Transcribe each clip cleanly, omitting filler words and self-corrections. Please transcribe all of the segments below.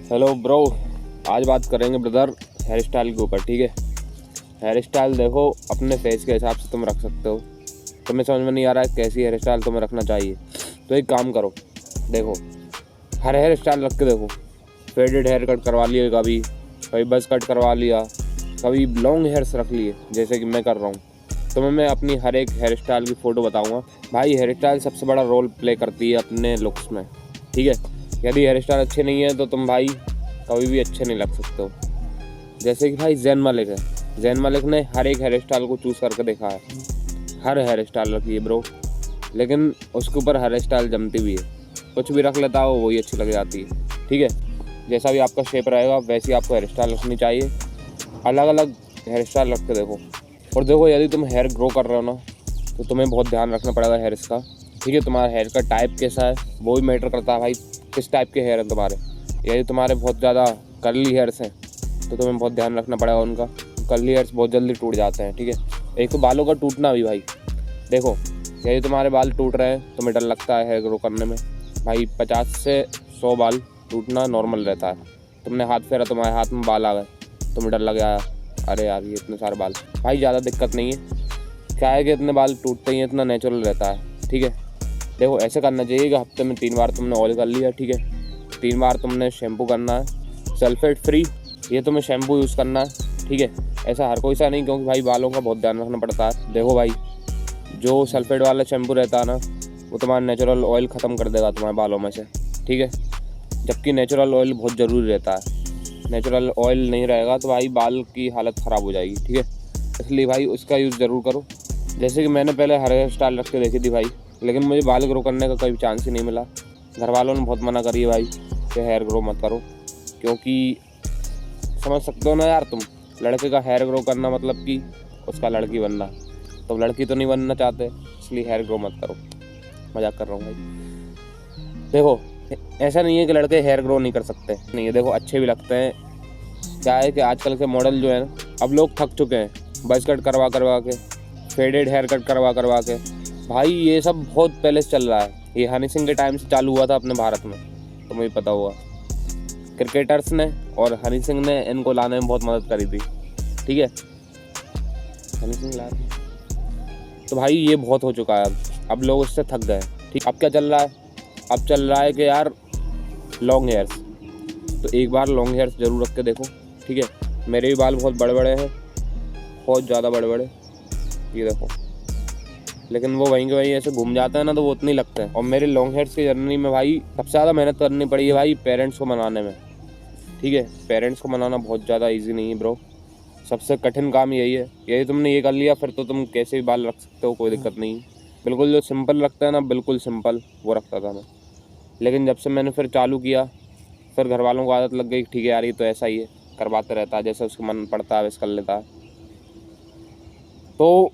Hello bro, आज बात करेंगे ब्रदर हेयर स्टाइल के ऊपर। ठीक है, हेयर स्टाइल देखो अपने फेस के हिसाब से तुम रख सकते हो। तुम्हें समझ में नहीं आ रहा है कैसी हेयर स्टाइल तुम्हें रखना चाहिए, तो एक काम करो, देखो हर हेयर स्टाइल रख के देखो। फेडेड हेयर कट करवा लिए, कभी कभी बस कट करवा लिया, कभी लॉन्ग हेयर्स रख लिए जैसे कि मैं कर रहा हूँ। तुम्हें मैं अपनी हर एक हेयर स्टाइल की फ़ोटो बताऊँगा। भाई हेयर स्टाइल सबसे बड़ा रोल प्ले करती है अपने लुक्स में। ठीक है, यदि हेयर स्टाइल अच्छे नहीं है तो तुम भाई कभी भी अच्छे नहीं लग सकते हो। जैसे कि भाई जैन मालिक है, जैन मालिक ने हर एक हेयर स्टाइल को चूज़ करके देखा है। हर हेयर स्टाइल रखी है ब्रो, लेकिन उसके ऊपर हेयर स्टाइल जमती भी है। कुछ भी रख लेता हो वही अच्छी लग जाती है। ठीक है, जैसा भी आपका शेप रहेगा वैसी आपको हेयर स्टाइल रखनी चाहिए। अलग अलग हेयर स्टाइल रख के देखो। और देखो यदि तुम हेयर ग्रो कर रहे हो ना, तो तुम्हें बहुत ध्यान रखना पड़ेगा हेयर्स का। ठीक है, तुम्हारा हेयर का टाइप कैसा है वो भी मैटर करता है भाई, किस टाइप के हेयर हैं तुम्हारे। यदि तुम्हारे बहुत ज़्यादा कर्ली हेयर्स हैं तो तुम्हें बहुत ध्यान रखना पड़ेगा उनका। कर्ली हेयर्स बहुत जल्दी टूट जाते हैं। ठीक है, एक तो बालों का टूटना भी भाई, देखो यदि तुम्हारे बाल टूट रहे हैं तुम्हें डर लगता है हेयर ग्रो करने में। भाई 50 से 100 बाल टूटना नॉर्मल रहता है। तुमने हाथ फेरा, तुम्हारे हाथ में बाल आ गए, तुम्हें डर लग गया, अरे यार ये इतने सारे बाल। भाई ज़्यादा दिक्कत नहीं है, क्या है कि इतने बाल टूटते ही इतना नेचुरल रहता है। ठीक है, देखो ऐसे करना चाहिए कि हफ्ते में 3 बार तुमने ऑयल कर लिया। ठीक है, 3 बार तुमने शैम्पू करना है सल्फेट फ्री, ये तुम्हें शैम्पू यूज़ करना है। ठीक है, ऐसा हर कोई सा नहीं, क्योंकि भाई बालों का बहुत ध्यान रखना पड़ता है। देखो भाई जो सल्फेट वाला शैम्पू रहता है ना, वो तुम्हारा नेचुरल ऑयल ख़त्म कर देगा तुम्हारे बालों में से। ठीक है, जबकि नेचुरल ऑयल बहुत ज़रूरी रहता है। नेचुरल ऑयल नहीं रहेगा तो भाई बाल की हालत ख़राब हो जाएगी। ठीक है, इसलिए भाई उसका यूज़ ज़रूर करो। जैसे कि मैंने पहले हेयर स्टाइल रख के देखी थी भाई, लेकिन मुझे बाल ग्रो करने का कोई चांस ही नहीं मिला। घर वालों ने बहुत मना करी है भाई कि हेयर ग्रो मत करो, क्योंकि समझ सकते हो ना यार तुम, लड़के का हेयर ग्रो करना मतलब कि उसका लड़की बनना। तो लड़की तो नहीं बनना चाहते, इसलिए हेयर ग्रो मत करो। मजाक कर रहा हूँ भाई। देखो ऐसा नहीं है कि लड़के हेयर ग्रो नहीं कर सकते, नहीं है, देखो अच्छे भी लगते हैं। क्या है कि आजकल के मॉडल जो है ना, अब लोग थक चुके हैं बज़ कट करवा करवा के, फेडेड हेयर कट करवा करवा के। भाई ये सब बहुत पहले से चल रहा है, ये हनी सिंह के टाइम से चालू हुआ था अपने भारत में, तुम्हें पता होगा। क्रिकेटर्स ने और हनी सिंह ने इनको लाने में बहुत मदद करी थी। ठीक है, हनी सिंह ला, तो भाई ये बहुत हो चुका है अब लोग इससे थक गए। ठीक, अब क्या चल रहा है, अब चल रहा है कि यार लॉन्ग हेयर्स, तो एक बार लॉन्ग हेयर्स ज़रूर रख के देखो। ठीक है, मेरे भी बाल बहुत बड़े बड़े हैं, बहुत ज़्यादा बड़े बड़े, ये देखो, लेकिन वो वहीं के वहीं ऐसे घूम जाते हैं ना, तो वो उतने लगते हैं। और मेरे लॉन्ग हेयर्स की जर्नी में भाई सबसे ज़्यादा मेहनत करनी पड़ी है भाई पेरेंट्स को मनाने में। ठीक है, पेरेंट्स को मनाना बहुत ज़्यादा ईजी नहीं है ब्रो, सबसे कठिन काम यही है। यदि तुमने ये कर लिया फिर तो तुम कैसे भी बाल रख सकते हो, कोई दिक्कत नहीं है। बिल्कुल जो सिंपल रखता है ना, बिल्कुल सिंपल वो रखता था मैं, लेकिन जब से मैंने फिर चालू किया, फिर घर वालों को आदत लग गई। ठीक है यार ये तो ऐसा ही है, करवाते रहता है, जैसे उसको मन पड़ता है वैसे कर लेता है। तो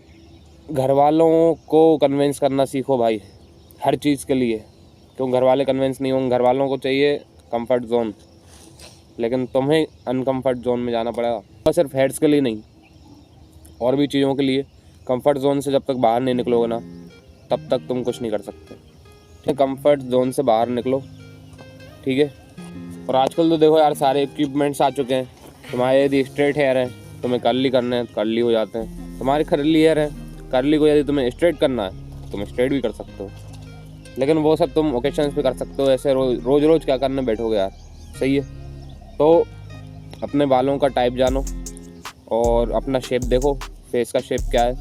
घर वालों को कन्विंस करना सीखो भाई हर चीज़ के लिए, क्यों घर वाले कन्विंस नहीं होंगे। घर वालों को चाहिए कंफर्ट जोन, लेकिन तुम्हें अनकंफर्ट जोन में जाना पड़ेगा। और सिर्फ हेड्स के लिए नहीं, और भी चीज़ों के लिए। कंफर्ट जोन से जब तक बाहर नहीं निकलोगे ना, तब तक तुम कुछ नहीं कर सकते। ठीक, कंफर्ट जोन से बाहर निकलो। ठीक है, और आजकल तो देखो यार सारे इक्विपमेंट्स आ चुके हैं। तुम्हारे यदि स्ट्रेट हेयर है, तुम्हें कर्ली करने हैं, कर्ली हो जाते हैं। तुम्हारे कर्ली हेयर है, कर्ली को यदि तुम्हें स्ट्रेट करना है तुम स्ट्रेट भी कर सकते हो, लेकिन वो सब तुम ओकेशंस पे कर सकते हो। ऐसे रोज़ रोज़ क्या करने बैठोगे यार, सही है। तो अपने बालों का टाइप जानो और अपना शेप देखो, फेस का शेप क्या है,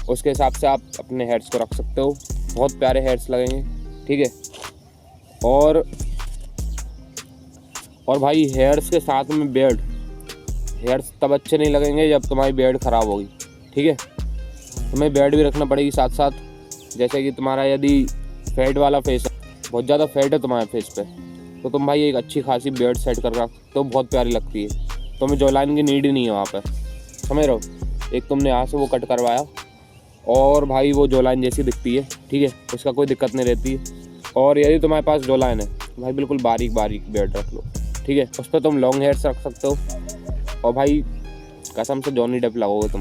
उसके हिसाब से आप अपने हेयर्स को रख सकते हो। बहुत प्यारे हेयर्स लगेंगे। ठीक है, और भाई हेयर्स के साथ में बियर्ड, हेयर्स तब अच्छे नहीं लगेंगे जब तुम्हारी बियर्ड ख़राब होगी। ठीक है, तुम्हें बियर्ड भी रखना पड़ेगी साथ साथ। जैसे कि तुम्हारा यदि फैट वाला फेस है, बहुत ज़्यादा फैट है तुम्हारे फेस पे, तो तुम भाई एक अच्छी खासी बियर्ड सेट कर रख तो बहुत प्यारी लगती है। तुम्हें जो लाइन की नीड ही नहीं है वहाँ पर, समझ रहे हो। एक तुमने यहाँ से वो कट करवाया और भाई वो जो लाइन जैसी दिखती है। ठीक है, उसका कोई दिक्कत नहीं रहती है। और यदि तुम्हारे पास जो लाइन है तो भाई बिल्कुल बारीक बारीक बियर्ड रख लो। ठीक है, उस पर तुम लॉन्ग हेयर्स रख सकते हो और भाई कसम से जॉनी डेप लगोगे तुम।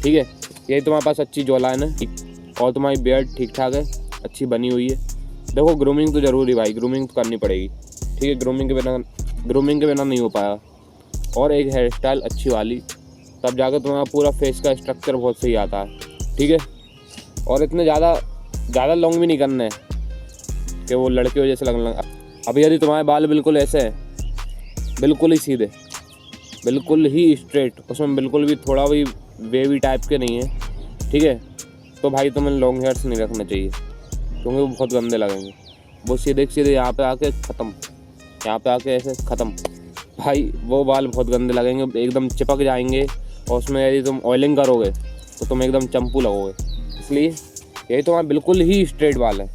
ठीक है, यही तुम्हारे पास अच्छी जो लाइन है और तुम्हारी बियर्ड ठीक ठाक है, अच्छी बनी हुई है। देखो ग्रूमिंग तो ज़रूरी भाई, ग्रूमिंग तो करनी पड़ेगी। ठीक है, ग्रूमिंग के बिना ग्रूमिंग के बिना नहीं हो पाया। और एक हेयर स्टाइल अच्छी वाली, तब जाकर तुम्हारा पूरा फेस का स्ट्रक्चर बहुत सही आता है, ठीक है। और इतने ज़्यादा लॉन्ग भी नहीं करने हैं कि वो लड़के हो जैसे लगने लगा। अभी यदि तुम्हारे बाल बिल्कुल ऐसे हैं, बिल्कुल ही सीधे, बिल्कुल ही स्ट्रेट, उसमें बिल्कुल भी थोड़ा भी वेवी टाइप के नहीं है, ठीक है, तो भाई तुम्हें लॉन्ग हेयर्स नहीं रखने चाहिए, क्योंकि वो बहुत गंदे लगेंगे। वो सीधे यहाँ पे आके ख़त्म, यहाँ पे आके ऐसे ख़त्म, भाई वो बाल बहुत गंदे लगेंगे, एकदम चिपक जाएंगे। और उसमें यदि तुम ऑयलिंग करोगे तो तुम एकदम चंपू लगोगे। इसलिए यही तुम्हारा बिल्कुल ही स्ट्रेट बाल है,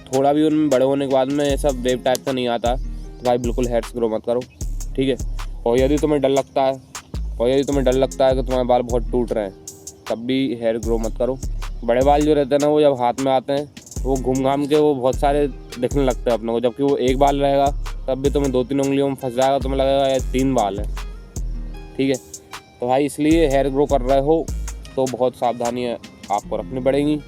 थोड़ा भी उनमें बड़े होने के बाद में ऐसा वेव टाइप का नहीं आता, तो भाई बिल्कुल हेयर्स ग्रो मत करो, ठीक है। और यदि तुम्हें डर लगता है कि तुम्हारे बाल बहुत टूट रहे हैं, तब भी हेयर ग्रो मत करो। बड़े बाल जो रहते हैं ना, वो जब हाथ में आते हैं वो घूम घाम के वो बहुत सारे दिखने लगते हैं अपने को, जबकि वो एक बाल रहेगा तब भी तुम्हें 2-3 उंगलियों में फंस जाएगा, तुम्हें लगेगा ये 3 बाल है, ठीक है। तो भाई इसलिए हेयर ग्रो कर रहे हो तो बहुत सावधानियाँ आपको रखनी पड़ेंगी।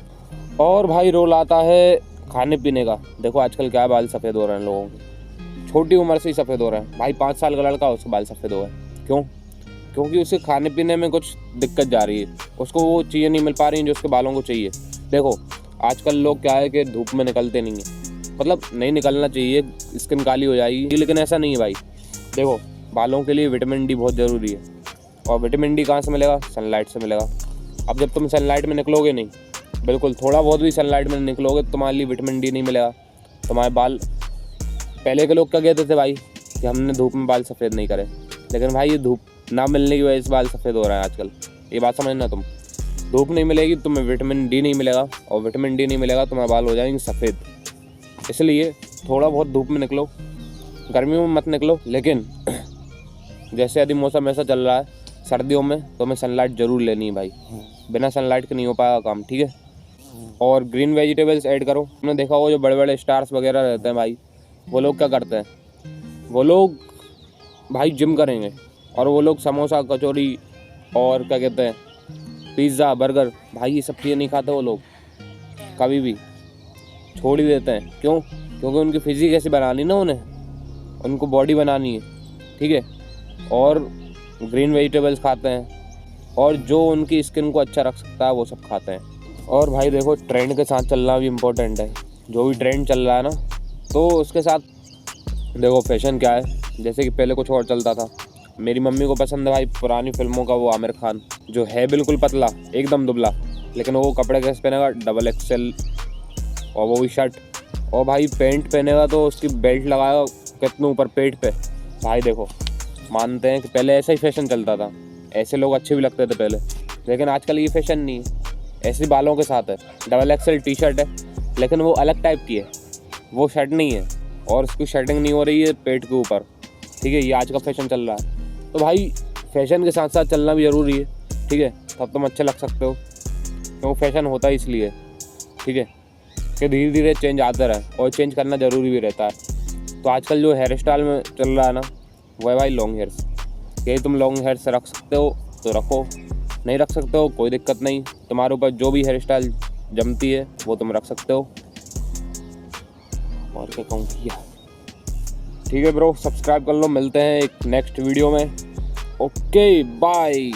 और भाई रोल आता है खाने पीने का। देखो आजकल क्या बाल सफ़ेद हो रहे हैं लोगों के, छोटी उम्र से ही सफ़ेद हो रहे हैं। भाई 5 साल का लड़का उसके बाल सफ़ेद हो गए, क्यों? क्योंकि उसे खाने पीने में कुछ दिक्कत जा रही है, उसको वो चीज़ें नहीं मिल पा रही हैं जो उसके बालों को चाहिए। देखो आजकल लोग क्या है कि धूप में निकलते नहीं हैं, मतलब नहीं निकलना चाहिए, स्किन काली हो जाएगी, लेकिन ऐसा नहीं है भाई। देखो बालों के लिए विटामिन डी बहुत ज़रूरी है, और विटामिन डी कहाँ से मिलेगा? सनलाइट से मिलेगा। अब जब तुम सनलाइट में निकलोगे नहीं, बिल्कुल थोड़ा बहुत भी सनलाइट में निकलोगे तो तुम्हारे लिए विटामिन डी नहीं मिलेगा, तुम्हारे बाल। पहले के लोग क्या कहते थे भाई कि हमने धूप में बाल सफ़ेद नहीं करे, लेकिन भाई ये धूप ना मिलने की वजह से बाल सफ़ेद हो रहा है आजकल। ये बात समझना, तुम धूप नहीं मिलेगी तुम्हें विटामिन डी नहीं मिलेगा, और विटामिन डी नहीं मिलेगा तुम्हारे बाल हो जाएंगे सफ़ेद। इसलिए थोड़ा बहुत धूप में निकलो, गर्मियों में मत निकलो, लेकिन जैसे यदि मौसम ऐसा चल रहा है सर्दियों में तो हमें सनलाइट ज़रूर लेनी है भाई, बिना सनलाइट के नहीं हो पाएगा काम, ठीक है। और ग्रीन वेजिटेबल्स ऐड करो। तुमने देखा होगा जो बड़े बड़े स्टार्स वगैरह रहते हैं भाई, वो लोग क्या करते हैं, वो लोग भाई जिम करेंगे और वो लोग समोसा कचौरी और क्या कहते हैं पिज़्ज़ा बर्गर, भाई ये सब चीज़ें नहीं खाते वो लोग, कभी भी छोड़ ही देते हैं। क्यों? क्योंकि उनकी फिजिक ऐसी बनानी ना, उनको बॉडी बनानी है, ठीक है। और ग्रीन वेजिटेबल्स खाते हैं, और जो उनकी स्किन को अच्छा रख सकता है वो सब खाते हैं। और भाई देखो ट्रेंड के साथ चलना भी इम्पोर्टेंट है। जो भी ट्रेंड चल रहा है ना, तो उसके साथ देखो फैशन क्या है, जैसे कि पहले कुछ और चलता था। मेरी मम्मी को पसंद है भाई पुरानी फिल्मों का वो आमिर खान, जो है बिल्कुल पतला एकदम दुबला, लेकिन वो कपड़े कैसे पहनेगा, डबल XL, और वो भी शर्ट, और भाई पैंट पहनेगा तो उसकी बेल्ट लगाएगा कितने ऊपर पेट पे। भाई देखो मानते हैं कि पहले ऐसा ही फैशन चलता था, ऐसे लोग अच्छे भी लगते थे पहले, लेकिन आजकल ये फैशन नहीं है। ऐसे बालों के साथ है, डबल XL टी शर्ट है, लेकिन वो अलग टाइप की है, वो शर्ट नहीं है, और उसकी शर्टिंग नहीं हो रही है पेट के ऊपर, ठीक है। ये आज का फैशन चल रहा है, तो भाई फैशन के साथ साथ चलना भी ज़रूरी है, ठीक है, तब तुम अच्छे लग सकते हो। क्योंकि फैशन होता है इसलिए, ठीक है, कि धीरे धीरे चेंज आता रहे, और चेंज करना ज़रूरी भी रहता है। तो आजकल जो हेयर स्टाइल में चल रहा है ना, वो है भाई लॉन्ग हेयर्स। यही तुम लॉन्ग हेयर्स रख सकते हो तो रखो, नहीं रख सकते हो कोई दिक्कत नहीं, तुम्हारे ऊपर जो भी हेयर स्टाइल जमती है वो तुम रख सकते हो। और क्या कहूँ किया, ठीक है ब्रो, सब्सक्राइब कर लो, मिलते हैं एक नेक्स्ट वीडियो में। Okay bye.